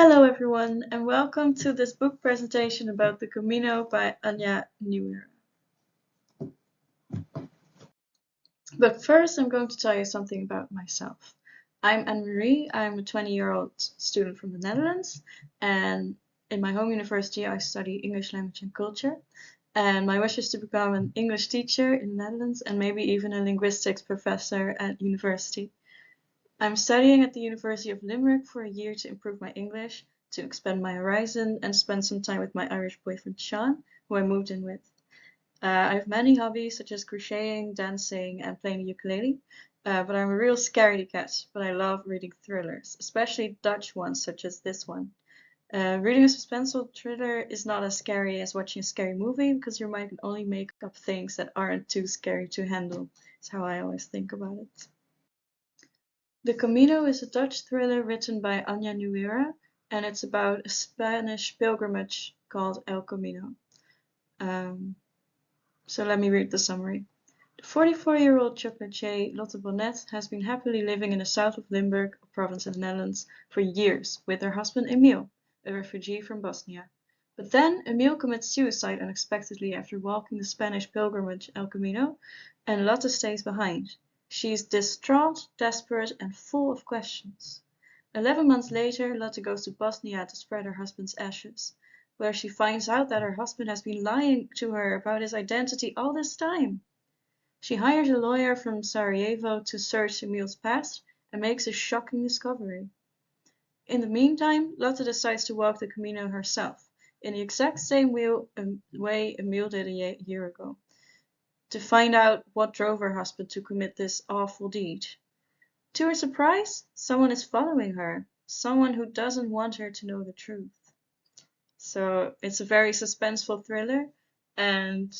Hello everyone and welcome to this book presentation about the Camino by Anya Niewierra. But first I'm going to tell you something about myself. I'm Anne-Marie, I'm a 20-year-old student from the Netherlands, and in my home university I study English language and culture, and my wish is to become an English teacher in the Netherlands and maybe even a linguistics professor at university. I'm studying at the University of Limerick for a year to improve my English, to expand my horizon, and spend some time with my Irish boyfriend Sean, who I moved in with. I have many hobbies such as crocheting, dancing, and playing the ukulele, but I'm a real scaredy cat, but I love reading thrillers, especially Dutch ones such as this one. Reading a suspenseful thriller is not as scary as watching a scary movie because your mind can only make up things that aren't too scary to handle. That's how I always think about it. The Camino is a Dutch thriller written by Anya Niewierra, and it's about a Spanish pilgrimage called El Camino. So let me read the summary. The 44-year-old chocolatier Lotte Bonnet has been happily living in the south of Limburg, a province in the Netherlands, for years with her husband Emile, a refugee from Bosnia. But then Emile commits suicide unexpectedly after walking the Spanish pilgrimage El Camino, and Lotte stays behind. She is distraught, desperate, and full of questions. 11 months later, Lotte goes to Bosnia to spread her husband's ashes, where she finds out that her husband has been lying to her about his identity all this time. She hires a lawyer from Sarajevo to search Emile's past and makes a shocking discovery. In the meantime, Lotte decides to walk the Camino herself, in the exact same way Emile did a year ago, to find out what drove her husband to commit this awful deed. To her surprise, someone is following her, someone who doesn't want her to know the truth. So it's a very suspenseful thriller, and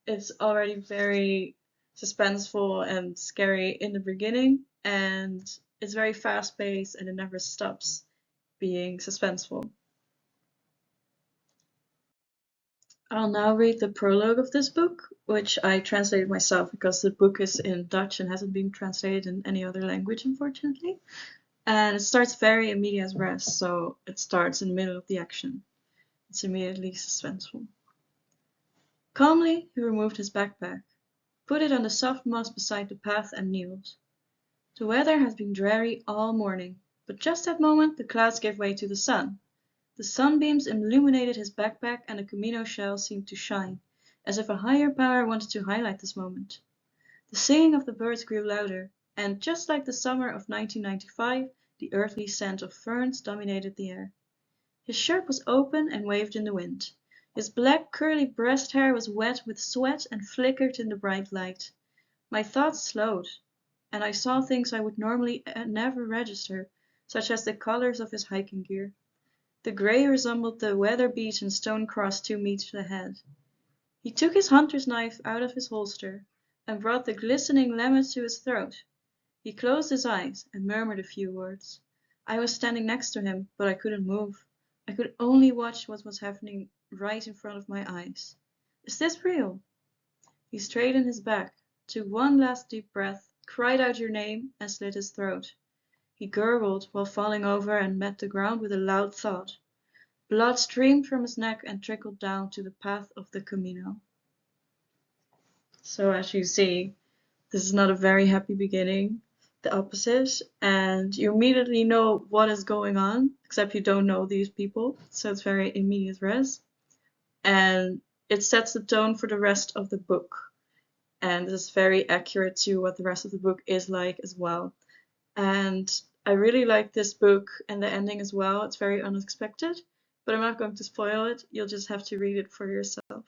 it's already very suspenseful and scary in the beginning, and it's very fast-paced and it never stops being suspenseful. I'll now read the prologue of this book, which I translated myself because the book is in Dutch and hasn't been translated in any other language, unfortunately. And it starts very in medias res, so it starts in the middle of the action. It's immediately suspenseful. Calmly, he removed his backpack, put it on the soft moss beside the path, and kneeled. The weather had been dreary all morning, but just that moment the clouds gave way to the sun. The sunbeams illuminated his backpack and the Camino shell seemed to shine, as if a higher power wanted to highlight this moment. The singing of the birds grew louder, and just like the summer of 1995, the earthly scent of ferns dominated the air. His shirt was open and waved in the wind. His black curly breast hair was wet with sweat and flickered in the bright light. My thoughts slowed, and I saw things I would normally never register, such as the colors of his hiking gear. The grey resembled the weather-beaten stone cross 2 meters ahead. He took his hunter's knife out of his holster and brought the glistening lemon to his throat. He closed his eyes and murmured a few words. I was standing next to him, but I couldn't move. I could only watch what was happening right in front of my eyes. Is this real? He straightened his back, took one last deep breath, cried out your name, and slit his throat. He gurgled while falling over and met the ground with a loud thud. Blood streamed from his neck and trickled down to the path of the Camino. So as you see, this is not a very happy beginning, the opposite, and you immediately know what is going on, except you don't know these people, so it's very in medias res. And it sets the tone for the rest of the book. And this is very accurate to what the rest of the book is like as well. And I really like this book and the ending as well. It's very unexpected, but I'm not going to spoil it. You'll just have to read it for yourself.